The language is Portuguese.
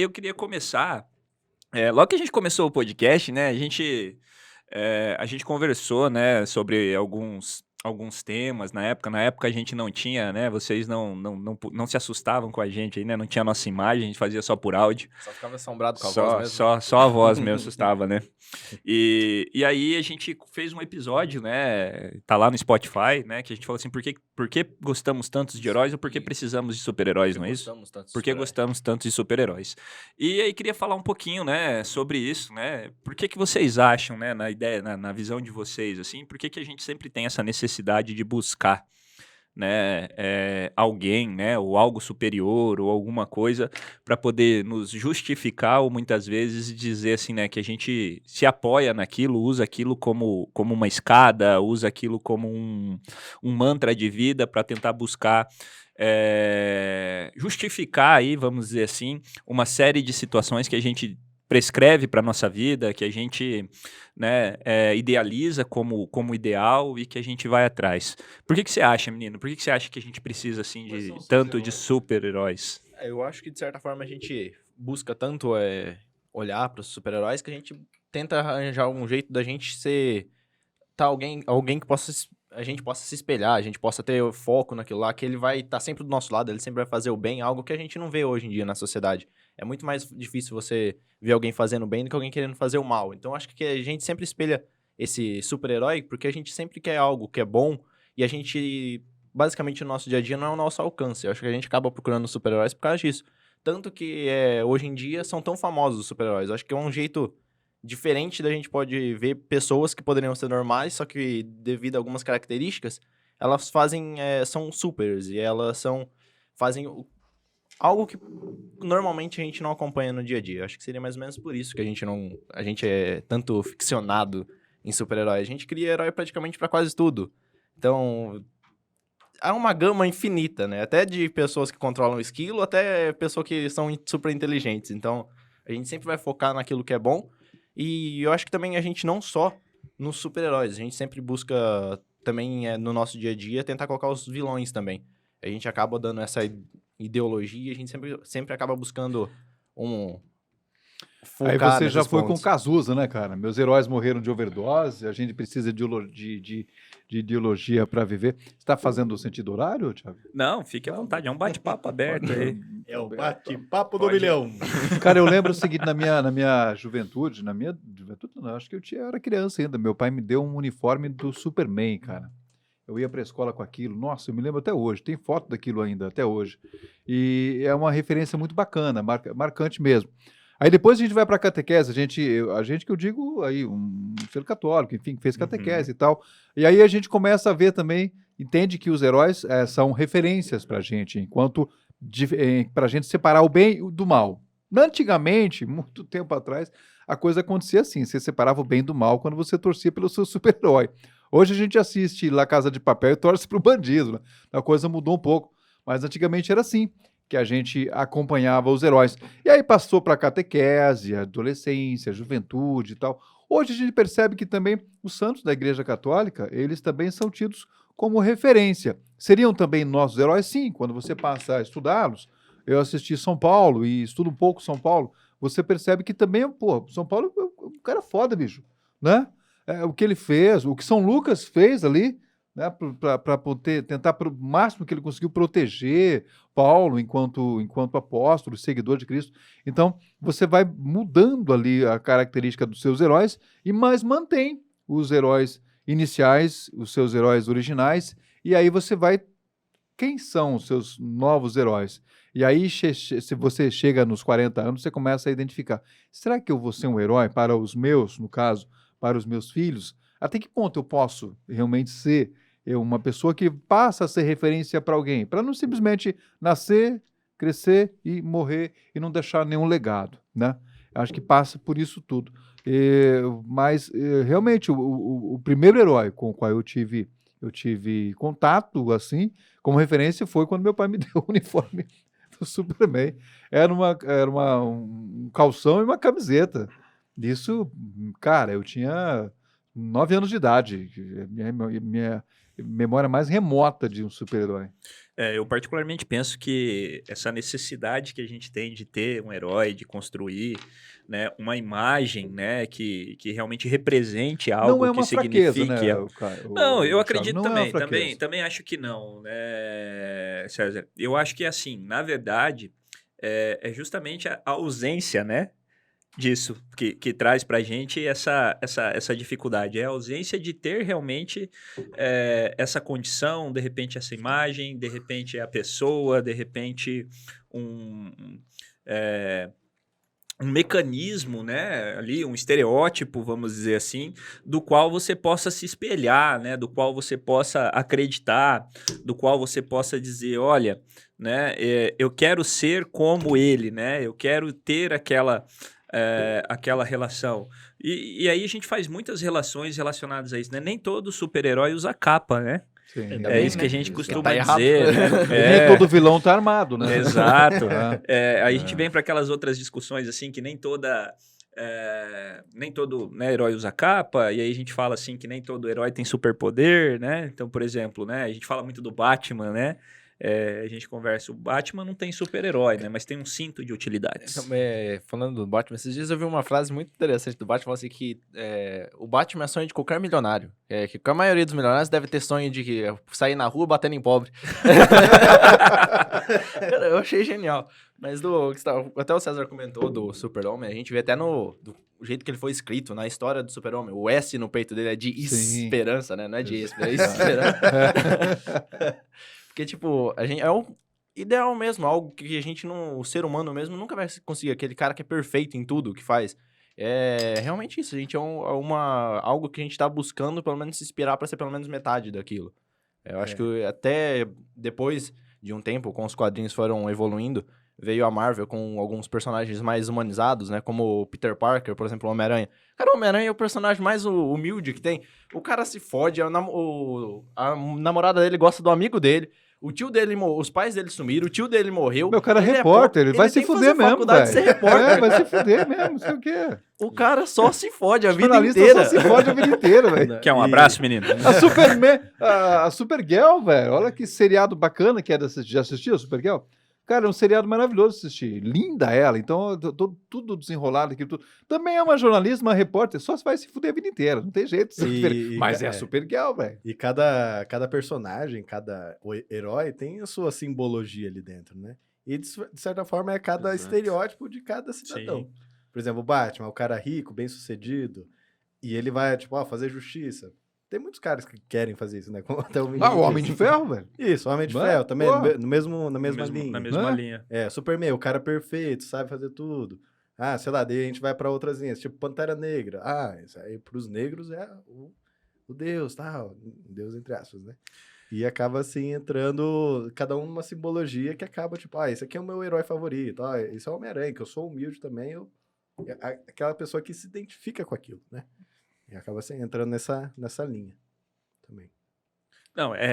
Eu queria começar, logo que a gente começou o podcast, né, a gente conversou, né, sobre alguns temas na época a gente não tinha, né, vocês não se assustavam com a gente aí, né, não tinha a nossa imagem, a gente fazia só por áudio, Só ficava assombrado com a voz só mesmo. só só a voz mesmo assustava, né. E aí a gente fez um episódio, né, tá lá no Spotify, né, que a gente falou assim: "Por que gostamos tantos de heróis ou por que precisamos de super-heróis", Porque não é isso? gostamos tanto de Por que super-herói. gostamos tanto de super-heróis. E aí queria falar um pouquinho, né, sobre isso, né, por que que vocês acham, né, na ideia na visão de vocês, assim, por que que a gente sempre tem essa necessidade de buscar, né, alguém, né, ou algo superior ou alguma coisa para poder nos justificar ou muitas vezes dizer assim, né, que a gente se apoia naquilo, usa aquilo como uma escada, usa aquilo como um mantra de vida para tentar buscar, justificar aí, vamos dizer assim, uma série de situações que a gente prescreve para nossa vida, que a gente, né, idealiza como ideal e que a gente vai atrás. Por que que você acha, menino? Por que que você acha que a gente precisa, assim, Quais são de os seus tanto de heróis? super-heróis? Eu acho que de certa forma a gente busca tanto olhar para os super-heróis que a gente tenta arranjar um jeito da gente ser alguém que a gente possa se espelhar, a gente possa ter o foco naquilo lá, que ele vai estar sempre do nosso lado, ele sempre vai fazer o bem, algo que a gente não vê hoje em dia na sociedade. É muito mais difícil você ver alguém fazendo o bem do que alguém querendo fazer o mal. Então acho que a gente sempre espelha esse super-herói porque a gente sempre quer algo que é bom e a gente, basicamente, no nosso dia a dia não é o nosso alcance. Eu acho que a gente acaba procurando super-heróis por causa disso. Tanto que hoje em dia são tão famosos os super-heróis. Eu acho que é um jeito diferente da gente pode ver pessoas que poderiam ser normais, só que devido a algumas características, elas são supers e fazem algo que normalmente a gente não acompanha no dia a dia. Acho que seria mais ou menos por isso que a gente é tanto ficcionado em super-herói. A gente cria herói praticamente para quase tudo. Então, há uma gama infinita, né? Até de pessoas que controlam o esquilo, até pessoas que são super inteligentes. Então, a gente sempre vai focar naquilo que é bom. E eu acho que também a gente não só nos super-heróis, a gente sempre busca também no nosso dia a dia tentar colocar os vilões também. A gente acaba dando essa ideologia, a gente sempre acaba buscando um Aí focar você já nesses foi com o pontos. Cazuza, né, cara? Meus heróis morreram de overdose, a gente precisa de ideologia para viver. Você está fazendo o sentido horário, Thiago? Não, fique à vontade, é um bate-papo aberto aí. É o bate-papo do Pode. milhão. Cara, eu lembro o seguinte, na minha juventude, não, acho que eu era criança ainda, meu pai me deu um uniforme do Superman, cara. Eu ia pra escola com aquilo, nossa, eu me lembro até hoje, tem foto daquilo ainda, até hoje. E é uma referência muito bacana, marcante mesmo. Aí depois a gente vai pra catequese, a gente que eu digo aí, um ser católico, enfim, que fez catequese e tal. E aí a gente começa a ver também, entende que os heróis são referências pra gente, enquanto pra gente separar o bem do mal. Antigamente, muito tempo atrás, a coisa acontecia assim, você separava o bem do mal quando você torcia pelo seu super-herói. Hoje a gente assiste La Casa de Papel e torce pro bandido, né? A coisa mudou um pouco, mas antigamente era assim, que a gente acompanhava os heróis. E aí passou para a catequese, a adolescência, a juventude e tal. Hoje a gente percebe que também os santos da Igreja Católica, eles também são tidos como referência. Seriam também nossos heróis? Sim, quando você passa a estudá-los. Eu assisti São Paulo e estudo um pouco São Paulo, você percebe que também, pô, São Paulo é um cara foda, bicho, né? O que ele fez, o que São Lucas fez ali, né, para poder tentar, para o máximo que ele conseguiu, proteger Paulo enquanto apóstolo, seguidor de Cristo. Então, você vai mudando ali a característica dos seus heróis, mas mantém os heróis iniciais, os seus heróis originais, e aí você vai. Quem são os seus novos heróis? E aí, se você chega nos 40 anos, você começa a identificar: será que eu vou ser um herói para os meus, no caso, para os meus filhos? Até que ponto eu posso realmente ser uma pessoa que passa a ser referência para alguém? Para não simplesmente nascer, crescer e morrer e não deixar nenhum legado, né? Acho que passa por isso tudo. Mas, realmente, o primeiro herói com o qual eu tive contato, assim, como referência, foi quando meu pai me deu o uniforme do Superman. Um calção e uma camiseta. Isso, cara, eu tinha 9 anos de idade. memória mais remota de um super-herói. Eu particularmente penso que essa necessidade que a gente tem de ter um herói, de construir, né, uma imagem, né, que realmente represente Não algo é que uma fraqueza, signifique... né, Não, eu Thiago? acredito Não é uma também, fraqueza. também acho que não, né, César? Eu acho que, assim, na verdade, é justamente a ausência, né, disso que traz pra gente essa dificuldade. É a ausência de ter realmente essa condição, de repente essa imagem, de repente a pessoa, de repente um, é, um mecanismo, né, ali, um estereótipo, vamos dizer assim, do qual você possa se espelhar, né, do qual você possa acreditar, do qual você possa dizer, olha, né, eu quero ser como ele, né, eu quero ter aquela relação. E aí a gente faz muitas relações relacionadas a isso, né? Nem todo super-herói usa capa, né? Sim, Ainda É bem, isso que né? a gente exato. costuma Tá errado. dizer, né? E nem todo vilão tá armado, né? Exato. É, Aí a gente vem para aquelas outras discussões assim que nem todo, né, herói usa capa, e aí a gente fala assim que nem todo herói tem superpoder, né? Então, por exemplo, né, a gente fala muito do Batman, né? A gente conversa, o Batman não tem super-herói, né? Mas tem um cinto de utilidades. Então, falando do Batman, esses dias eu vi uma frase muito interessante do Batman, assim, que o Batman é sonho de qualquer milionário. Que a maioria dos milionários deve ter sonho de sair na rua batendo em pobre. Cara, eu achei genial. Mas até o César comentou do Super-Homem, a gente vê até do jeito que ele foi escrito na história do Super-Homem. O S no peito dele é de Sim. esperança, né? Não é de esperança, é esperança. Porque, tipo, é o ideal mesmo, algo que a gente não... O ser humano mesmo nunca vai conseguir. Aquele cara que é perfeito em tudo que faz. É realmente isso. A gente algo que a gente tá buscando, pelo menos, se inspirar pra ser pelo menos metade daquilo. Eu acho que até depois de um tempo, com os quadrinhos foram evoluindo, veio a Marvel com alguns personagens mais humanizados, né? Como o Peter Parker, por exemplo, o Homem-Aranha. Cara, o Homem-Aranha é o personagem mais humilde que tem. O cara se fode, a namorada dele gosta do amigo dele. O tio dele, os pais dele sumiram, o tio dele morreu. Meu cara é ele repórter, pobre, ele vai se tem que fuder fazer mesmo, faculdade de ser velho. repórter. Vai se fuder mesmo, não sei o quê. O cara só se fode a vida Jornalista inteira. só se fode a vida inteira, velho. Quer um abraço, menino? A Superman, a Supergirl, velho, olha que seriado bacana que é de assistir. Já assistiu a Supergirl? Cara, é um seriado maravilhoso de assistir. Linda ela, então tudo desenrolado aqui, tudo. Também é uma jornalista, uma repórter, só vai se fuder a vida inteira, não tem jeito. Mas é a Supergirl, velho. E cada personagem, cada herói tem a sua simbologia ali dentro, né? E de certa forma é cada Exato. estereótipo de cada cidadão. Sim. Por exemplo, o Batman, o cara rico, bem-sucedido, e ele vai, tipo, fazer justiça. Tem muitos caras que querem fazer isso, né? Como até o Ah, o Homem de Ferro, velho. Isso, o Homem de Mano, Ferro também, porra. na mesma linha. Na mesma Né? linha. Superman, o cara perfeito, sabe fazer tudo. Sei lá, daí a gente vai pra outras linhas, tipo Pantera Negra. Isso aí pros negros é o Deus, tal. Deus entre aspas, né? E acaba assim entrando cada um numa simbologia que acaba tipo, esse aqui é o meu herói favorito, esse é o Homem-Aranha, que eu sou humilde também, aquela pessoa que se identifica com aquilo, né? E acaba assim entrando nessa linha também. Não,